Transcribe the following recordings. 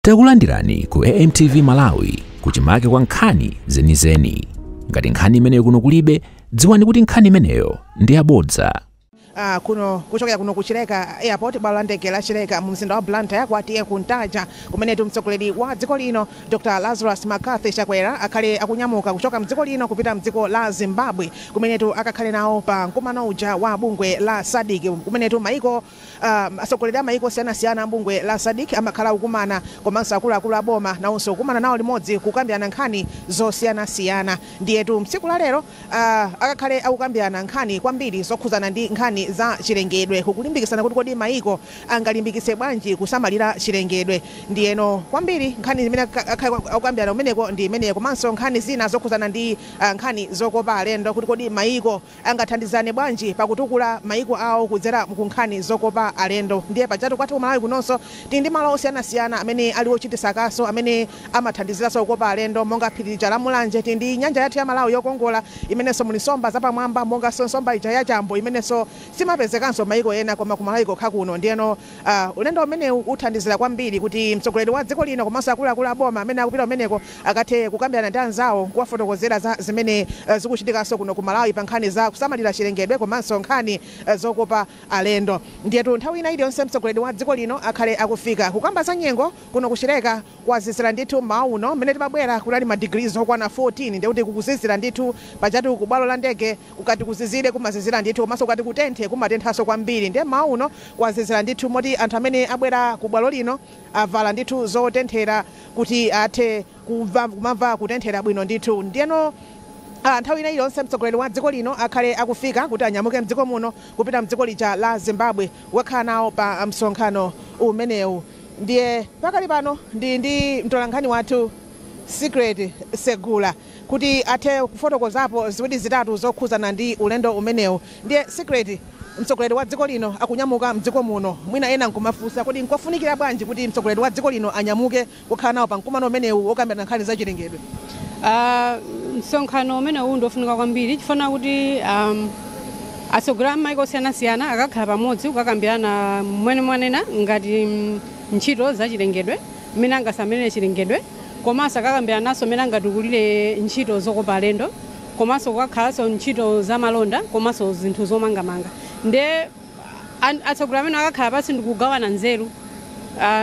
Takulandirani ku AMTV Malawi kuchimake kwa nkhani zenizeni. Ngati nkhani imeneyo kuno kulibe, dziwani kuti nkhani imeneyo ndi yabodza. Kuchokera kuno kuchileka airport bwalo la ndege la Chileka mu mzinda wa Blantyre kwatiye kuntaja kumene mtsogoleri wa dziko lino Dr. Lazarus McCarthy Chakwera akhale akunyamuka kuchoka mdziko lino kupita mdziko la Zimbabwe kumene akakhale nawo pa mkumano uja wa bungwe la SADC kumene maiko atsogoleri a maiko siyana bungwe la SADC amakhala kukumana komanso akuluakulu aboma nawonso kukumana nawo limodzi kukambirana nkhani zosiyana ndiyetu mtsiku la lero akakhale akukambirana nkhani kwambiri zokhuzana ndi nkhani za chilengedwe kukulimbikisana kuti kodi maiko angalimbikise bwanji kusamalira chilengedwe. Ndiyeno kwambiri nkhani zimene akukambirana umeneko ndi imeneyo komanso nkhani zina zokhuzana ndi nkhani zokopa alendo kuti kodi maiko angathandizane bwanji pakutukula maiko awo kudzera ku nkhani zokopa alendo. Ndiye pajatu kwati ku Malawi kunonso tili ndi malo osiyana amene ali ochitisa kaso amene amathandiziranso kukopa alendo monga phiri la Mulanje, tili ndi nyanja yathu ya Malawi yokongola imenenso muli nsomba zapamwamba monga nsomba ija ya Chambo imenenso simapezekanso maiko ena koma ku Malawi kokha kuno. Ndiyeno ulendo umene uthandizira kwambiri kuti mtsogoleri wa dziko lino komanso akuluakulu aboma amene akupita umeneko akathe kukambirana ndi anzawo kuwafotokozera za zimene zikuchitikanso kuno ku Malawi pa nkhani za kusamalira chilengedwe komanso nkhani zokopa alendo. Ndiyetu nthawi ina iliyonse mtsogoleri wa dziko lino akhale akufika kukamba za nyengo kuno kuchileka kwazizira ndithu mauno mmene timabwera kunali ma degrees okwana 14 ndikuti kukuzizira ndithu pajatu ku bwalo la ndege ukati kuzizire kumazizira ndithu komanso ukati kutenthe kumatenthaso kwambiri. Ndiye mauno kwazizira ndithu moti anthu amene abwera ku bwalo lino avala ndithu zotenthera kuti athe kumva kutenthera bwino ndithu. Ndiyeno nthawi ina iliyonse mtsogoleri wa dziko lino akhale akufika kuti anyamuke mdziko muno kupita mdziko lija la Zimbabwe wakhala nawo pa msonkhano umenewu. Ndiye pakali pano ndi mtolankhani wathu Secret Segula kuti athe kufotokozapo ziwiri zitatu zokhuzana ndi ulendo umenewu. Ndiye Secret, mtsogoleri wa dziko lino akunyamuka mdziko muno, mwina ena nkumafunsa kuti nkofunikira bwanji kuti mtsogoleri wa dziko lino anyamuke kukhala nawo pa mkumano umenewu wokambirana nkhani za chilengedwe? Msonkhano umenewu ndofunika kwambiri chifuna kuti atsogoleri a maiko osiyana akakhala pamodzi kukakambirana mwenena ngati ntchito za chilengedwe mmene angasamalire chilengedwe komanso akakambirana naso mmene angatukulire ntchito zokopa alendo komanso kukakhalanso ntchito za malonda komanso zinthu zomangamanga. Nde atsogoleri amene akakhala pasi ndikugawana nzeru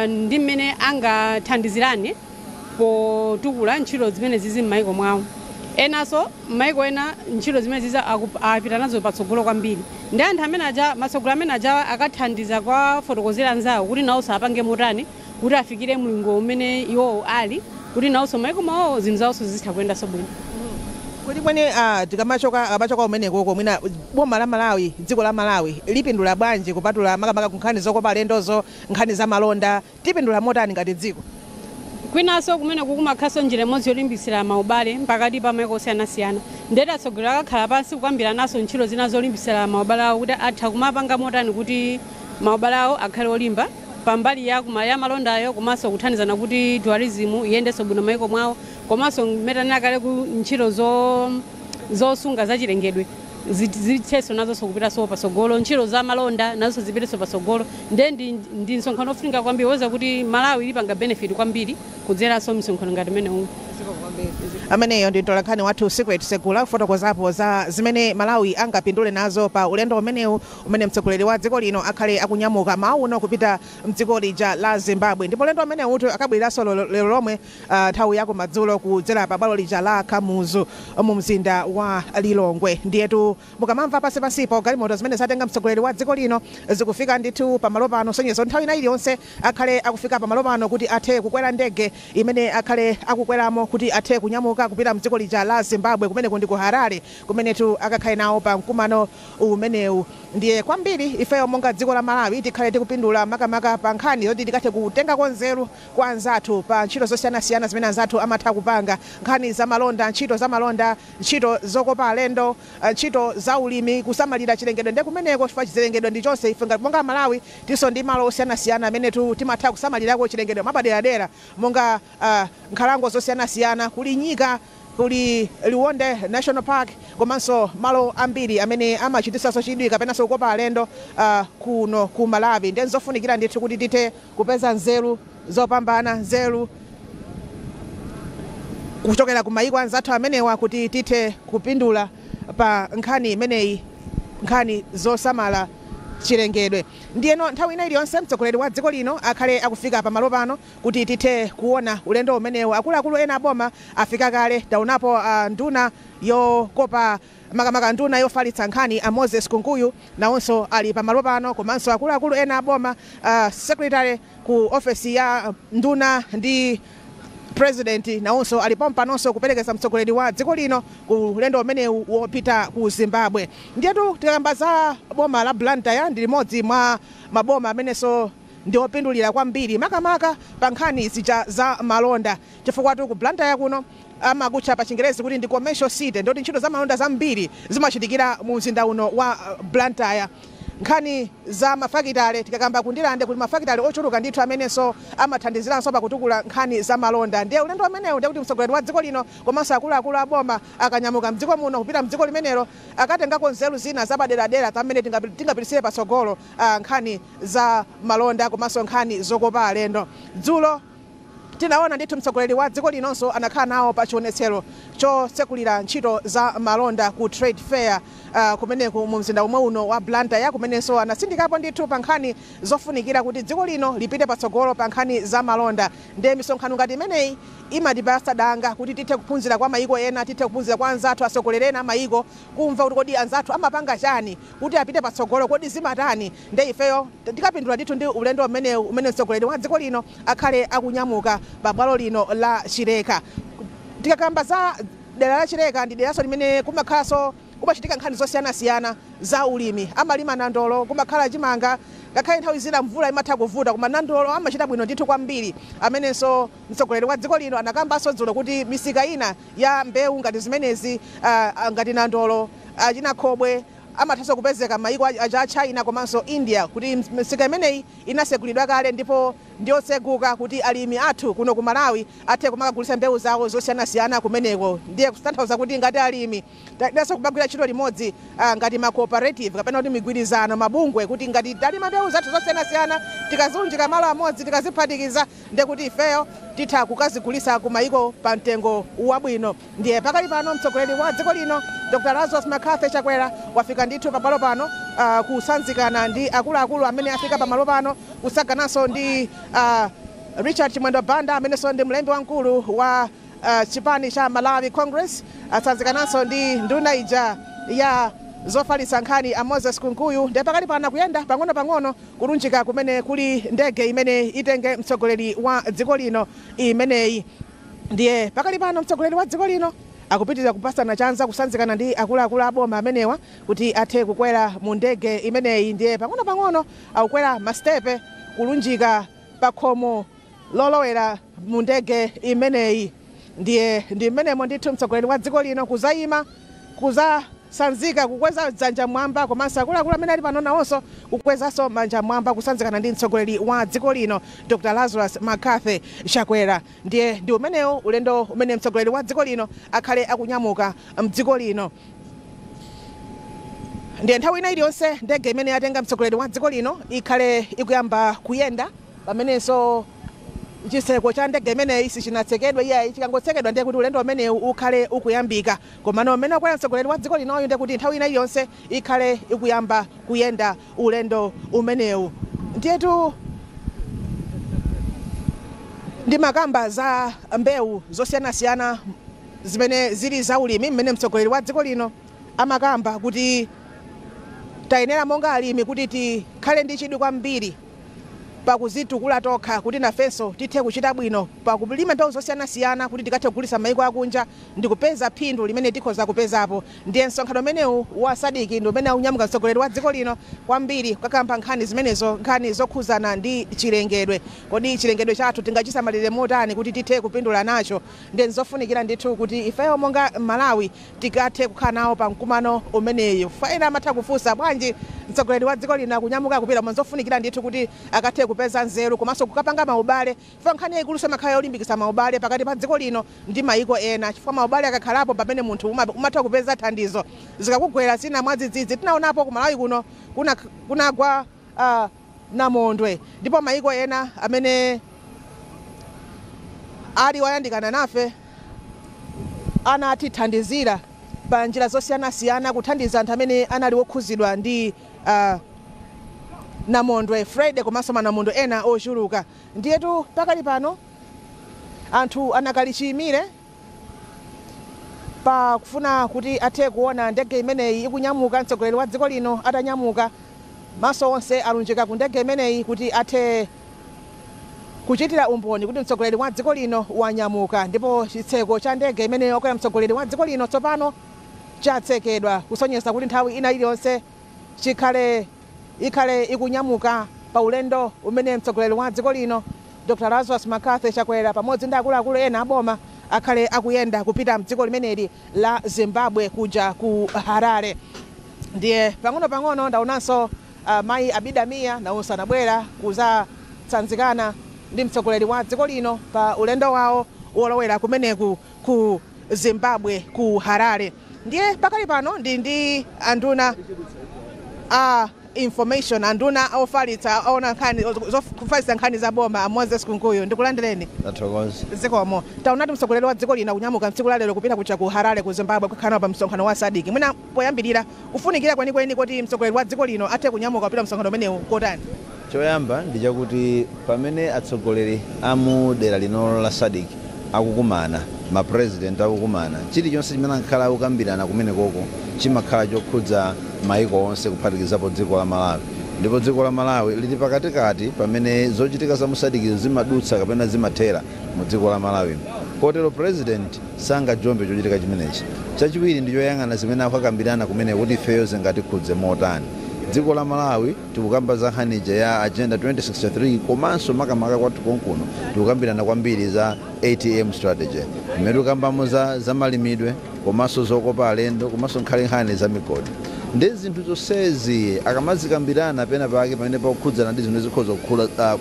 ndi mmene angathandizirane potukula ntchito zimene zizi m'maiko mwawo. Enanso maiko ena ntchito zimene zizi apita nazo patsogolo kwambiri. Ndi anthu amene aja atsogoleri amene aja akathandiza kwa fotokozera anzawo kuti nawonso apange motani kuti afikire mlingo umene iwowo ali kuti nawonso maiko mwawo zinthu zawonso zitha kuyendanso bwino. Kuti kwene tikamachoka umeneko mwina boma la Malawi, dziko la Malawi lipindula bwanji kupatula makamaka kunkhani zokopa alendozo, nkhani za malonda, tipindula motani ngati dziko? Kwinaso kumene kumakhaso njira imodzi yolimbisira maubale pakati pa maiko osiyana. Ndeti atsogoleri akakhala pansi kukambira naso ntchito zina zolimbisira maubale awo kuti atha kumapanga motani kuti maubale awo akhale olimba pambali ya malondayo komanso kuthandizana kuti tourism iyendenso bwino maiko mwawo komanso metani akale ku ntchito zosunga za chilengedwe zithenso nazonso kupitaso patsogolo, ntchito za malonda nazonso zipiteso patsogolo. Ndi msonkhano ofunika kwambiri woza kuti Malawi lipanga benefit kwambiri kudzeranso msonkhano ngati umenewu. Ameneyo ndi mtolankhani wathu Secret Segula kufotokozapo za zimene Malawi angapindule nazo pa ulendo umenewu umene mtsogoleri wa dziko lino akhale akunyamuka mauno kupita mdziko lija la Zimbabwe. Ndipo ulendo umenewu akabweraso lero lomwe nthawi yako madzulo kudzera pa bwalo lija la Kamuzu mu mzinda wa Lilongwe. Ndiyetu mukamamva pansi-pansipo galimoto zimene zatenga mtsogoleri wa dziko lino zikufika ndithu pamalo pano, sonyezo nthawi ina iliyonse akhale akufika pamalo pano kuti athe kukwera ndege imene akhale akukweramo kuti athe kunyamuka kupita mdziko lija la Zimbabwe kumene ndi ku Harare kumenetu akakhale nawo pa mkumano umenewu. Ndiye kwambiri ifeyo monga dziko la Malawi tikhale tikupindula makamaka pa nkhani zoti tikathe kutenga nzeru kwa anzathu pa ntchito zosiyana zimene anzathu amatha kupanga, nkhani za malonda, ntchito za malonda, ntchito zokopa alendo, ntchito za ulimi, kusamalira chilengedwe. Ndi kumeneko chifukwa chilengedwe ndi chonse ife ngati monga Malawi tinso ndi malo osiyana amene timatha kusamalirako chilengedwe mapaderadera monga nkhalango zosiyana kuli Nyika, kuli Liwonde National Park komanso malo ambiri amene amachitisaso chidwi kapenanso kukopa alendo kuno ku Malawi. Ndi zofunikira ndithu kuti tithe kupeza nzeru zopambana nzeru kuchokera ku mayiko anzathu amenewa kuti tithe kupindula pa nkhani imeneyi, nkhani zosamala chilengedwe. Ndiyeno nthawi ina iliyonse mtsogoleri wa dziko lino akhale akufika pa malo pano kuti tithe kuona ulendo umenewu. Akuluakulu ena aboma afika kale, taonapo nduna yokopa makamaka nduna yofalitsa nkhani a Moses Kunkuyu nawonso ali pa malo pano, komanso akuluakulu ena aboma secretary ku ofesi ya nduna ndi president nawonso alipo panonso kuperekeza mtsogoleri wa dziko lino ku ulendo umenewu wopita ku Zimbabwe. Ndiyetu tikamba za boma la Blantyre ndi limodzi mwa maboma amenenso ndi opindulira kwambiri makamaka pa nkhani zija za malonda, chifukwa ku Blantyre kuno amakutcha pa Chingerezi kuti ndi commercial city, ndoti ntchito za malonda zambiri zimachitikira mu mzinda uno wa Blantyre. Nkhani za mafakitale tikakamba kundilande kuti mafakitale ochuluka ndithu amenenso amathandiziranso pakutukula nkhani za malonda. Ndiye ulendo umenewu ndiye kuti mtsogoleri wa dziko lino komanso akuluakulu aboma akanyamuka mdziko muno kupita mdziko limenelo akatengako nzeru zina zapaderadera pamene tingapitisire patsogolo nkhani za malonda komanso nkhani zokopa alendo. Dzulo tinaona ndithu mtsogoleri wa dziko linonso anakhala nawo pa chionetsero chosekulira ntchito za malonda ku trade fair kumeneku mu mzinda umwe uno wa Blantyre, kumenenso anasindikapo ndithu pa nkhani zofunikira kuti dziko lino lipite patsogolo pa nkhani za malonda. Ndiye misonkhano ngati imeneyi imatipasa danga kuti tithe kuphunzira kwa mayiko ena, tithe kuphunzira kwa anzathu atsogoleri ena mayiko, kumva kuti kodi anzathu amapanga chani kuti apite patsogolo, kodi zimatani. Ndiye ifeyo tikapindula ndithu ndi ulendo umene mtsogoleri wa dziko lino akhale akunyamuka pa bwalo lino la Chileka. Tikakamba za dera la Chileka ndi deraso limene kumakhalanso kumachitika nkhani zosiyanasiyana za ulimi. Amalima nandolo, kumakhala chimanga, ngakhale nthawi zina mvula imatha kuvuta koma nandolo amachita bwino ndithu kwambiri. Amenenso mtsogoleri wa dziko lino anakambanso dzulo kuti misika ina ya mbewu ngati zimenezi ngati nandolo, chinakhobwe amathanso kupezeka mayiko a China komanso India, kuti misika imeneyi inasekulidwa kale ndipo ndiyotseguka kuti alimi athu kuno ku Malawi athe kumakagulitsa mbewu zawo zosiyanasiyana kumeneko. Ndiye kutanthauza kuti ngati alimi taso kumagwira ntchito limodzi ngati ma cooperative kapena kuti migwirizano mabungwe, kuti ngati talima mbewu zathu zosiyanasiyana tikaziunjika malo amodzi tikaziphatikiza ndiye kuti ifeyo titha kukazigulitsa ku mayiko pa mtengo wabwino. Ndiye pakali pano mtsogoleri wa dziko lino Dr. Lazarus Makathe Chakwera wafika ndithu pamalo pano kusanzikana ndi akuluakulu amene afika pamalo pano, kusagananso ndi Richard Chimwendo Banda amenenso ndi mlembi wamkulu wa chipani cha Malawi Congress, asanzikananso ndi nduna ija ya zofalitsa nkhani a Moses Kunkuyu. Ndiye pakali pano kuyenda pang'ono kulunjika kumene kuli ndege imene itenge mtsogoleri wa dziko lino imeneyi. Ndiye pakali pano mtsogoleri wa dziko lino akupitiriza kupasana chanza kusanzikana ndi akuluakulu aboma amenewa kuti athe kukwera mu ndege imeneyi. Ndiye pang'ono akukwera mastepe kulunjika pa khomo lolowera mu ndege imeneyi. Ndiye ndi mmenemo ndithu mtsogoleri wa dziko lino kuzayima kuzasanzika kukweza dzanja mwamba, komanso akuluakulu amene ali pano nawonso kukwezanso manja mwamba kusanzikana ndi mtsogoleri wa dziko lino Dr. Lazarus Makathe Chakwera. Ndiye ndi umenewo ulendo umene mtsogoleri wa dziko lino akhale akunyamuka mdziko lino. Ndiye nthawi ina iliyonse ndege imene yatenga mtsogoleri wa dziko lino ikhale ikuyamba kuyenda, pamenenso chiseko cha ndege imeneyi sichinatsekedwe iyayi, chikangotsekedwa ndiye kuti ulendo umenewu ukhale ukuyambika. Komano umene akwera mtsogoleri wa dziko linoyo ndiye kuti nthawi ina iliyonse ikhale ikuyamba kuyenda ulendo umenewu. Ndiyetu ndi makamba za mbewu zosiyanasiyana zimene zili za ulimi mmene mtsogoleri wa dziko lino amakamba kuti tayenera monga alimi kuti tikhale ndi chidwi kwambiri pakuzitukula tokha kuti nafenso tithe kuchita bwino pakulima mbewu zosiyanasiyana kuti tikathe kugulitsa mayiko akunja ndi kupeza phindu limene tikhoza kupezapo. Ndiye msonkhano umenewu wa SADC ndi umene unyamuka mtsogoleri wa dziko lino kwambiri kukakamba nkhani zimenezo, nkhani zokhuzana ndi chilengedwe. Kodi chilengedwe chathu tingachisamalire motani kuti tithe kupindula nacho. Ndiye nzofunikira ndithu kuti ifeyo monga Malawi tikathe kukhala nawo pa mkumano umeneyo. Faina amatha kufunsa bwanji mtsogoleri wa dziko lino kunyamuka kupita, nzofunikira ndithu kuti akathe kupeza nzeru komanso kukapanga maubale. Chifukwa nkhani yayikulu makhala yolimbikitsa maubale pakati pa dziko lino ndi mayiko ena, chifukwa maubale akakhalapo pamene munthu umatha kupeza thandizo. Zikakugwera zina mwadzidzidzi tinaonapo ku Malawi kuno kunagwa namondwe, ndipo mayiko ena amene ali wayandikana nafe anatithandizira pa njira zosiyana-siyana kuthandiza anthu amene anali wokhuzidwa ndi namondwe Fred komanso manamondo ena ochuluka. Ndiyetu pakali pano anthu anakali chiyimire pa kufuna kuti athe kuona ndege imeneyi ikunyamuka, mtsogoleri wa dziko lino atanyamuka, maso onse alunjika ku ndege imeneyi kuti athe kuchitira umboni kuti mtsogoleri wa dziko lino wanyamuka. Ndipo chitseko cha ndege imeneyi okwera mtsogoleri wa dziko lino tsopano chatsekedwa kusonyeza kuti nthawi ina iliyonse ikhale ikunyamuka pa ulendo umene mtsogoleri wa dziko lino Dr. Lazarus Makathi Chakwera pamodzi ndi akuluakulu ena aboma akhale akuyenda kupita mdziko limeneli la Zimbabwe kuja ku Harare. Ndiye pang'ono ndaonanso mayi Abida Mia nawonso anabwera kuzatsanzikana ndi mtsogoleri wa dziko lino pa ulendo wawo wolowera kumeneku ku Zimbabwe ku Harare. Ndiye pakali pano ndi anduna information, anduna ofalitsa aona nkhani zofalitsa nkhani za boma Moses Kunkuyu. Ndikulandireni. Zikomo. Taonati mtsogoleri wa dziko lino kunyamuka mtsiku la lero kupita kuja ku Harare ku Zimbabwe kukhala pa msonkhano wa SADC. Mwina poyambirira kufunikira kwenikweni kuti mtsogoleri wa dziko lino athe kunyamuka kupita msonkhano umenewu kotani? Choyamba ndi chakuti pamene atsogoleri amu dera lino la SADC akukumana, ma president akukumana, chilichonse chimene ankhala akukambirana kumene koko chimakhala chokhudza maiko onse kuphatikizapo dziko la Malawi. Ndipo dziko la Malawi lili pakatikati pamene zochitika za mu SADC zimadutsa kapena zimathera mu dziko la Malawi. Kotero president sangajombe chochitika chimenechi. Chachiwiri ndi choyang'ana zimene akukambirana kumene kuti ifeyo zingatikhudze motani. Dziko la Malawi tikukamba za nkhani ya agenda 2063 komanso makamaka kwathu konkuno tikukambirana kwambiri za ATM strategy. Imene tikukambamo za malimidwe komanso zokopa alendo komanso nkhani za migodi. Ndi zinthu zonsezi akamazikambirana pena pake pamene pakukhudzana ndi zimene zikhoza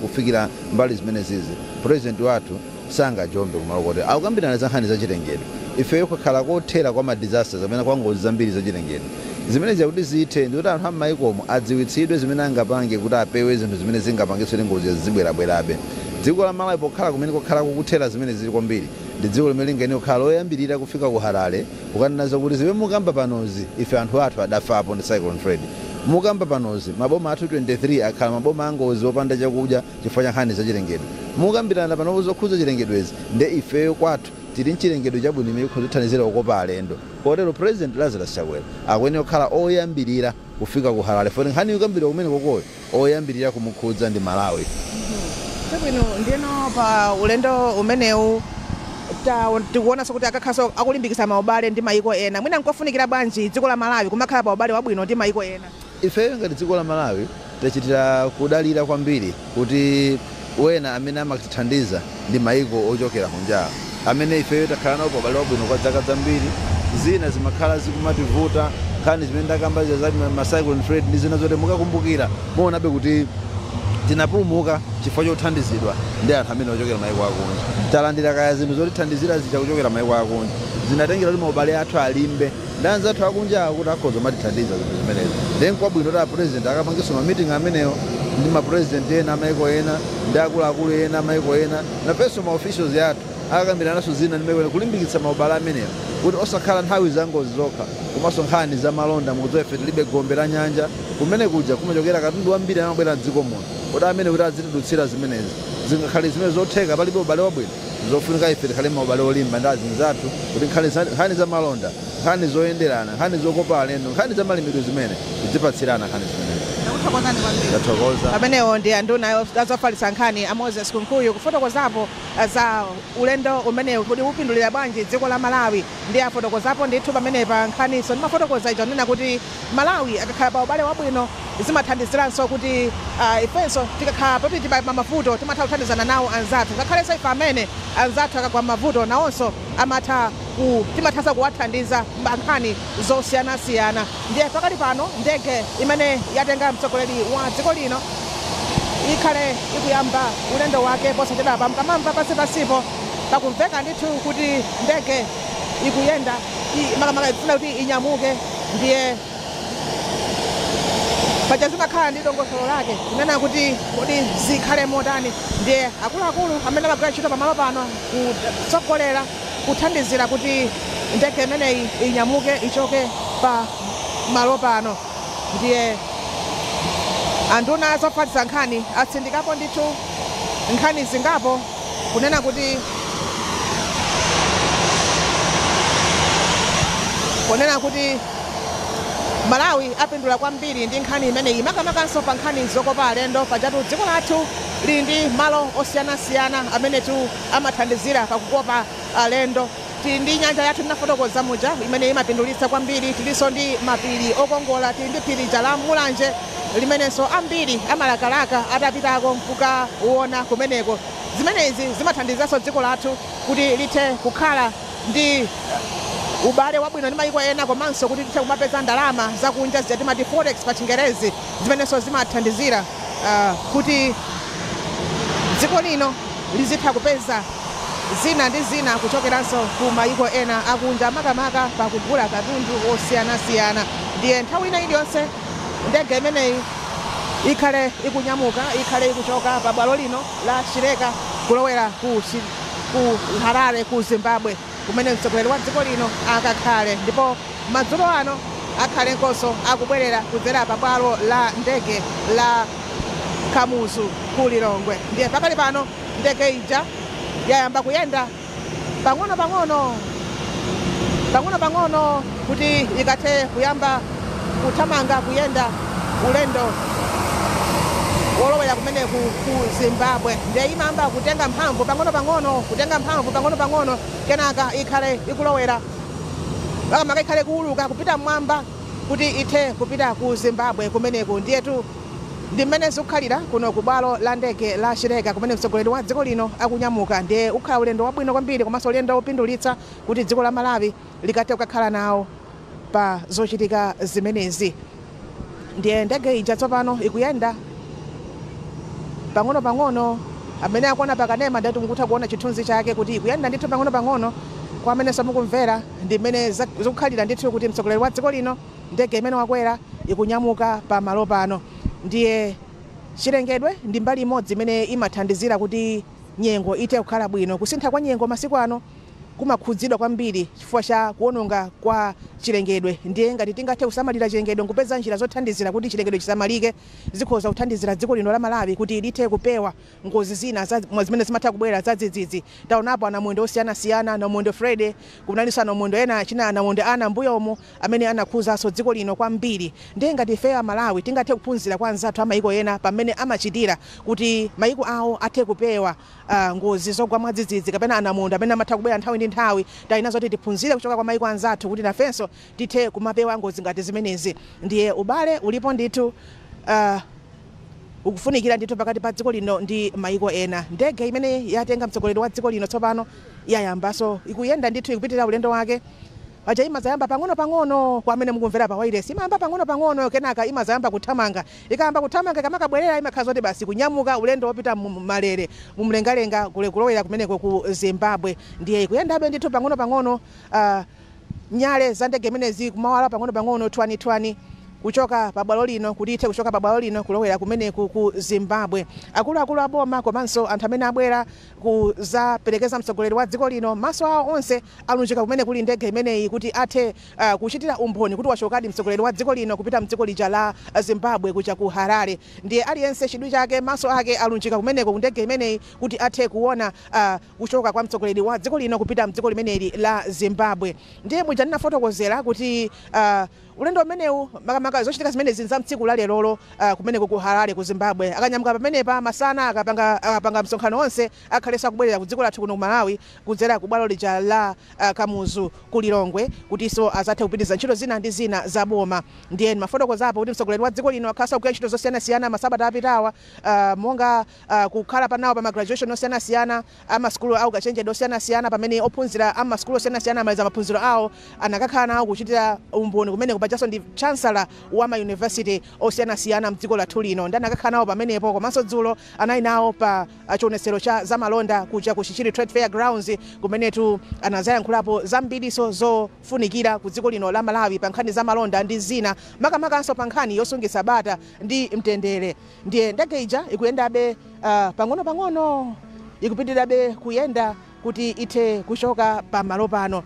kufikira mbali zimene zizi, president wathu sangajombe kumalo kuti akukambirana za nkhani za chilengedwe. Ifeyo kukhala kothera kwa madisasters amene kwa ngozi zambiri za chilengedwe. Zimene zakuti zithe ndi kuti anthu amaikomo adziwitsidwe zimene angapange kuti apewe zinthu zimene zingapangitse ngozi zibwerabwerabe. Dziko la Malawi pokhala kumene kokhala kukuthera zimene zili kwambiri ndi dziko limene lingene kukhala loyambirira kufika ku Harare kukanena kuti zimene mukamba panozi ife anthu athu adafapo ndi Cyclone Fred. Mukamba panozi maboma athu 23 akhala maboma angozi opanda chakudya chifukwa cha nkhani za chilengedwe. Mukambirana panopo zokhudza chilengedwezi ndi ifeyo kwathu tili nchilengedwe chabwino imene kuzithandizira okopa alendo. Kotero president Lazarus Chakwera akwenera kukhala oyambirira kufika ku Harare foti nkhani yokambira kumene kokoyo oyambirira kumukhudza ndi Malawi. Chabwino ndino pa ulendo umenewu tikuonanso kuti akakhaso akulimbikitsa maubale ndi maiko ena. Mwina nkofunikira bwanji dziko la Malawi kumakhala pa ubale wabwino ndi maiko ena? Ifeyo ngati dziko la Malawi tachitira kudalira kwambiri kuti wena amene amatithandiza ndi maiko ochokera kunja amene ifeyo takhala nawo pa ubale wabwino kwa zaka zambiri. Zina zimakhala zikumativuta nkhani zimene ndakamba za Cyclone Fred ndi zina zote mukakumbukira muonabe kuti tinapulumuka chifukwa chothandizidwa ndi anthu amene ochokera maiko akunja. Talandira kaya zinthu zotithandizira zija kuchokera maiko akunja zinatengera kuti maubale athu alimbe ndi anzathu akunja kuti akhoza matithandiza zinthu zimenezi. Then kwabwino kuti president akapangiso ma meeting amenewo ndi ma president ena maiko ena ndi akuluakulu ena maiko ena na peso ma officials yathu akambiranaso zina ndi maiko ena kulimbikitsa maubale amenewo kuti osakhala nthawi za ngozi zokha komanso nkhani za malonda mukudziwa tilibe gombe la nyanja kumene kuja kumachokera katundu wambiri amabwera mdziko muno kuti amene kuti azitidutsira zimenezi zingakhale zimene zotheka palibe ubale wabwino zofunika ife tikhale maubale olimba ndi azinzi athu kuti nkhani za malonda, nkhani zoyenderana, nkhani zokopa alendo, nkhani za malimidwe zimene tizipatsirana nkhani zimenezi. Ndathokoza. Pamenewo ndi anduna azofalitsa nkhani a Moses Kunkuyu kufotokozapo za ulendo umenewu kuti upindulira bwanji dziko la Malawi ndi afotokozapo ndithu pamenepa nkhaniso ndimafotokoza icho nena kuti Malawi akakhala pa ubale wabwino zimathandiziranso kuti ifenso tikakhala poti tipa mavuto timatha kuthandizana nawo anzathu ngakhalenso ife amene anzathu akagwa mavuto nawonso timathanso kuwathandiza nkhani zosiyanasiyana. Ndiye pakati pano ndege imene yatenga mtsogoleri wa dziko lino ikhale ikuyamba ulendo wake posachedwapa. Mkamamva pasipasipo pakumveka ndithu kuti ndege ikuyenda makamaka ifuna kuti inyamuke. Ndiye paja zimakhala ndi dongosolo lake kunena kuti zikhale motani. Ndiye akuluakulu amene amagwira ntchito pamalo pano kutsogolera kuthandizira kuti ndege imeneyi inyamuke ichoke pa malo pano. Ndiye anduna zofatsa nkhani atsindikapo ndithu nkhani zingapo kunena kuti Malawi apindula kwambiri ndi nkhani imeneyi makamakaso pa nkhani zokopa alendo pajatu dziko lathu lili ndi malo osiyanasiyana amene amathandizira pakukopa alendo. Tili ndi nyanja yathu tinafotokoza muja imene imapindulitsa kwambiri, tilinso ndi mapiri okongola, tili ndi phiri la Mulanje limenenso ambiri amalakalaka atapitako kukaona kumeneko. Zimenezi zimathandizanso dziko lathu kuti lithe kukhala ndi ubale wabwino ndi mayiko ena komanso kuti lithe kumapeza ndalama zakunja timati forex pa Chingerezi, zimenenso zimathandizira kuti dziko lino lizitha kupeza zina ndi zina kuchokeranso ku mayiko ena akunja makamaka pakugula katundu osiyanasiyana. Ndiye nthawi ina iliyonse ndege imeneyi ikhale ikunyamuka, ikhale ikuchoka pa bwalo lino la Chileka kulowera ku Harare ku Zimbabwe kumene mtsogoleri wa dziko lino akakhale, ndipo madzulo ano akhale nkonso akubwerera kudzera pa bwalo la ndege la Kamuzu ku Lilongwe. Ndiye pakali pano ndege ija yayamba kuyenda pang'ono kuti ikathe kuyamba kuthamanga kuyenda ulendo wolowera kumeneku ku Zimbabwe. Ndiye imayamba kutenga mphamvu pang'ono kenaka ikhale ikulowera makamaka ikhale kuuluka kupita mmwamba kuti ithe kupita ku Zimbabwe kumeneku. Ndiyetu ndi mmene zikukhalira kuno ku bwalo la ndege la Chileka kumene mtsogoleri wa dziko lino akunyamuka. Ndiye ukhala ulendo wabwino kwambiri komanso ulendo wopindulitsa kuti dziko la Malawi likathe kukakhala nawo pa zochitika zimenezi. Ndiye ndege ija tsopano ikuyenda pang'ono amene akuona pakanema ndati mukutha kuona chithunzi chake kuti ikuyenda ndithu pang'ono kwa amene mukumvera ndi mmene zikukhalira ndithu kuti mtsogoleri wa dziko lino ndege imene wakwera ikunyamuka pa malo pano. Ndiye chilengedwe ndi mbali imodzi imene imathandizira kuti nyengo ite kukhala bwino. Kusintha kwa nyengo masiku ano kumakhudzidwa kwambiri chifukwa cha kuononga kwa chilengedwe. Ndiye ngati tingathe kusamalira chilengedwe nkupeza njira zothandizira kuti chilengedwe chisamalike, zikhoza kuthandizira dziko lino la Malawi kuti lithe kupewa ngozi zina zimene zimatha kubwera zadzidzidzi. Taonapo anamwendo osiyanasiyana, namwendo Friday, kunalinso anamwendo ena achina anamwendo ana mbuyomo amene anakhuzanso dziko lino kwambiri. Ndiye ngati ife a Malawi tingathe kuphunzira kwa anzathu amayiko ena pamene amachitira kuti mayiko awo athe kupewa ngozi zogwa mwadzidzidzi kapena anamwendo amene amatha kubwera nthawi ndi nthawi. Tayina zoti tiphunzire kuchoka kwa mayiko anzathu kuti nafenso tithe kumapewa ngozi ngati zimenezi. Ndiye ubale ulipo ndithu ukufunikira ndithu pakati pa dziko lino ndi mayiko ena. Ndege imene yatenga mtsogoleri wa dziko lino tsopano yayambaso ikuyenda ndithu ikupitira ulendo wake. Paja imazayamba pang'ono kwa amene mukumvera pa wireless, imayamba pang'ono kenaka imazayamba kuthamanga. Ikayamba kuthamanga kamakabwerera imakhala zoti basi kunyamuka ulendo wopita malere mumlengalenga kulowera kumeneko ku Zimbabwe. Ndiye ikuyendabe ndithu pang'ono nyale za ndege imenezi kumawala pang'ono twani kuchoka pa bwalo lino kuti ithe kuchoka pa bwalo lino kulowera kumeneku ku Zimbabwe. Akuluakulu aboma komanso anthu amene abwera kuzaperekeza mtsogoleri wa dziko lino maso awo onse alunjika kumene kuli ndege imeneyi kuti athe kuchitira umboni kuti wachokadi mtsogoleri wa dziko lino kupita mdziko lija la Zimbabwe kucha ku Harare. Ndiye aliyense chidwi chake maso ake alunjika kumeneko ku ndege imeneyi kuti athe kuona kuchoka kwa mtsogoleri wa dziko lino kupita mdziko limeneli la Zimbabwe. Ndiye muja ndinafotokozera kuti ulendo umenewu makamaka zochitika zimenezi za mtsiku la lerolo kumeneko ku Harare ku Zimbabwe. Akanyamuka pamenepa masana akapanga msonkhano onse akhalesa kubwerera ku dziko lathu kuno ku Malawi kudzera ku bwalo lija la Kamuzu ku Lilongwe kutiso azathe kupitiriza ntchito zina ndi zina za boma. Ndiye mafotokozapo kuti mtsogoleri wa dziko lino akhalesa kugwira ntchito zosiyanasiyana masabata apitawa monga kukhala panawo pa graduation osiyanasiyana amaskulu awo kachenjede osiyanasiyana pamene ophunzira amaskulu osiyanasiyana amaliza maphunziro awo anakakhala nawo kuchitira umboni kumeneko pachaso ndi chancellor wa ma university osiyanasiyana mdziko lathu lino ndi anakakhala nawo pamenepo komanso dzulo anali nawo pa chionesero cha zamalonda kuja ku Chichiri Trade Fair Grounds kumenetu anazayankhulapo zambiriso zofunikira ku dziko lino la Malawi pa nkhani zamalonda ndi zina makamakanso pa nkhani yosungitsa bata ndi mtendere. Ndiye ndege ija ikuyendabe pang'ono ikupitirirabe kuyenda kuti ithe kuchoka pa malo pano.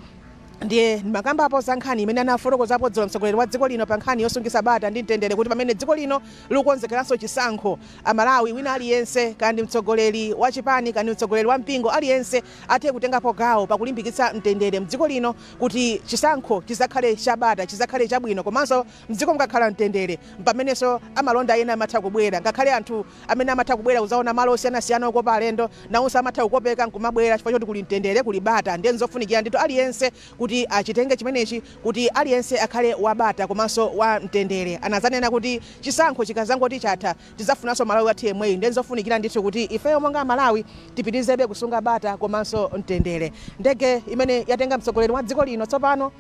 Ndiye makambapo za nkhani imene anafotokozapo dzulo mtsogoleri wa dziko lino pa nkhani yosungitsa bata ndi mtendere kuti pamene dziko lino likukonzekeranso chisankho Amalawi wina aliyense kandi mtsogoleri wa chipani kandi mtsogoleri wa mpingo aliyense athe kutengapo gawo pakulimbikitsa mtendere mdziko lino kuti chisankho chizakhale chabata chizakhale chabwino komanso mdziko mukakhala mtendere pamenenso amalonda ena amatha kubwera ngakhale anthu amene amatha kubwera kuzaona malo osiyanasiyana okopa alendo nawonso amatha kukopeka nkumabwera chifukwa choti kuli mtendere kuli bata ndiye nzofunikira ndithu aliyense kuti achitenge chimenechi kuti aliyense akhale wabata komanso wa mtendere. Anazanena kuti chisankho chikazangoti chatha tizafunanso Malawi athu yemweyi ndiye nzofunikira ndithu kuti ifeyo monga Malawi tipitirizebe kusunga bata komanso mtendere. Ndege imene yatenga mtsogoleri wa dziko lino tsopano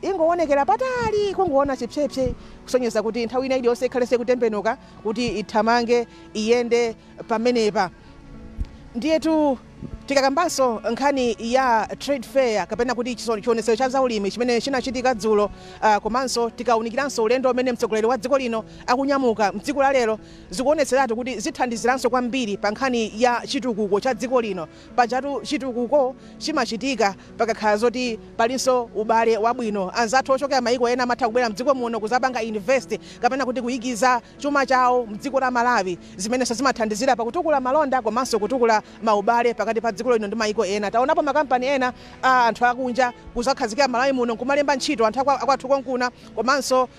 ingoonekera patali kungoona chipsepse kusonyeza kuti nthawi ina iliyonse ikhalese kutembenuka kuti ithamange iyende pamenepa. Ndiyetu tikakambanso nkhani ya trade fair kapena kuti chionesero cha zaulimi chimene chinachitika dzulo komanso tikaunikiranso ulendo umene mtsogoleri wa dziko lino akunyamuka mdziko la lero zikuonetseratu kuti zithandiziranso kwambiri pa nkhani ya chitukuko cha dziko lino. Pajatu chitukuko chimachitika pakakhala zoti palinso ubale wabwino. Anzathu ochokera maiko ena amatha kubwera mdziko muno kuzapanga invest kapena kuti kuyikiza chuma chawo mdziko la Malawi zimenenso zimathandizira pakutukula malonda komanso kutukula maubale pakati pa dziko lino ndi maiko ena. Taonapo makampani ena anthu akunja kuzakhazikira Malawi muno kumalemba ntchito anthu akwathu konkuna komanso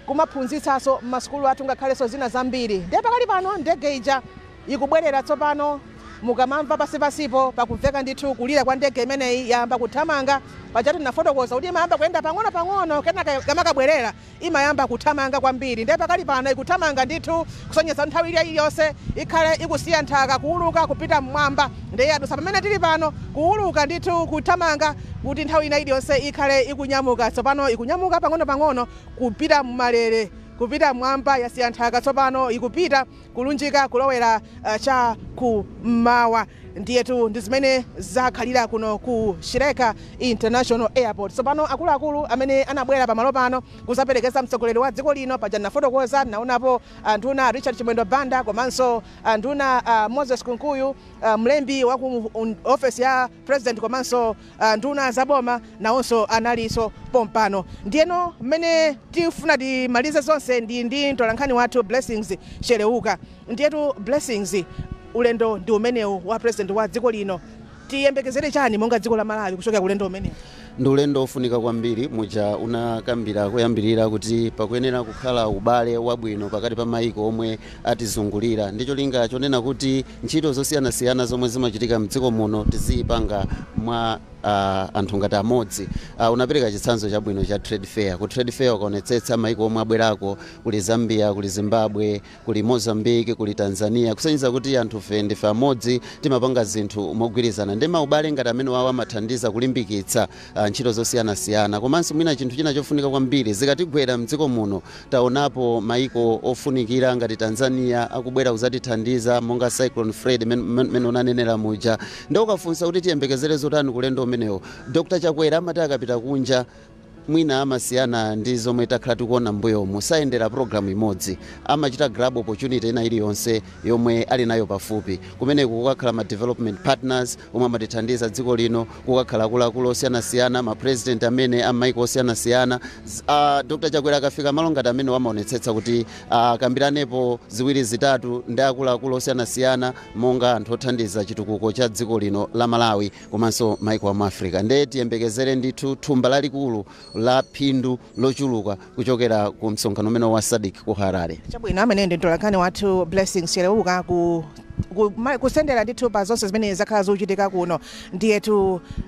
kumaphunzitsanso m'masukulu athu ngakhalenso zina zambiri. Ndiye pakali pano ndege ija ikubwerera tsopano mukamamva pasipasipo pakumveka ndithu kulira kwa ndege imeneyi yamba kuthamanga. Pajatu nafotokoza kuti imayamba kuyenda pang'ono kenaka kamakabwerera imayamba kuthamanga kwambiri. Ndiye pakali pano ikuthamanga ndithu kusonyeza nthawi iliyonse ikhale ikusiya nthaka kuuluka kupita mmwamba. Ndiye adusa pamene tili pano kuuluka ndithu kuthamanga kuti nthawi ina iliyonse ikhale ikunyamuka. Tsopano ikunyamuka pang'ono kupita mmalere kupita mwamba yasiya nthaka tsopano ikupita kulunjika kulowera cha kummawa. Ndiyetu ndi zimene zakhalira kuno ku Shireka International Airport. Tsopano akuluakulu amene anabwera pamalo pano kuzaperekeza mtsogoleri wa dziko lino paja nafotokoza naonapo nduna Richard Chimwendo Banda komanso nduna Moses Kunkuyu mlembi wa ku office ya president komanso nduna zaboma nawonso analiso pompano. Ndiyeno mmene tifuna timalize zonse ndi mtolankhani wathu Blessings Sheleuka. Ndiyetu Blessings ulendo ndi umenewu wa president wa dziko lino tiyembekezere chani monga dziko la Malawi kuchokera kulendo umenewu? Ndi ulendo ofunika kwambiri muja unakambira kuyambirira kuti pakuyenera kukhala ubale wabwino pakati pa maiko omwe atizungulira. Ndicho linga chonena kuti ntchito zosiyanasiyana zomwe zimachitika mdziko muno tiziyipanga mwa anthu ngati amodzi. Unapereka chitsanzo chabwino cha trade fair. Ku trade fair ukaonetsetsa maiko omwe abwerako kuli Zambia, kuli Zimbabwe, kuli Mozambique, kuli Tanzania kusonyeza kuti anthu fe ndife amodzi timapanga zinthu mogwirizana. Ndi maubale ngati amene wawo amathandiza kulimbikitsa ntchito zosiyanasiyana. Komanso mwina chinthu china chofunika kwambiri zikatigwera mdziko muno taonapo maiko ofunikira ngati Tanzania akubwera kuzatithandiza monga Cyclone Fred mene unanenera muja. Ndio ukafunsa kuti tiyembekezere zotani kulendo umenewo. Dr. Chakwera amati akapita kunja mwina amasiyana ndi zomwe takhala tikuona mbuyo musayendera program imodzi amachita grab opportunity ina iliyonse yomwe ali nayo pafupi kumene kukakhala ma development partners omwe amatithandiza dziko lino kukakhala akuluakulu osiyanasiyana ma president amene amaiko osiyanasiyana. Dr. Chakwera akafika malo ngati amene wamaonetsetsa kuti akambiranepo ziwiri zitatu ndi akuluakulu osiyanasiyana monga anthu othandiza chitukuko cha dziko lino la Malawi komanso maiko a Africa. Ndiye tiyembekezere ndithu thumba lalikulu la phindu lochuluka kuchokera ku msonkhano umene wa SADC ku Harare. Chabwino amene ndi mtolankhani wathu Blessings Sheleuka ku kusendera ndithu pa zonse zimene zakhala zochitika kuno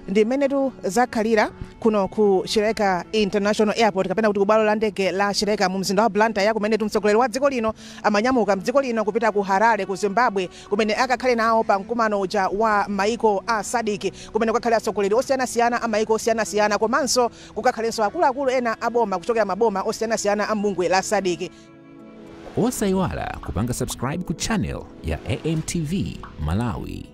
ndimene zakhalira kuno ku Chileka International Airport kapena kuti kubalo la ndege la Chileka mu mzinda wa Blantyre kumene mtsogoleri wa dziko lino amanyamuka mdziko lino kupita ku Harare ku Zimbabwe kumene akakhale nawo pa mkumano uja wa maiko a SADC kumene kukakhale atsogoleri osiyanasiyana a maiko osiyanasiyana komanso kukakhalenso akuluakulu ena aboma kuchokera maboma osiyanasiyana a mbungwe la SADC. Osayiwala kupanga subscribe ku channel ya AMTV Malawi.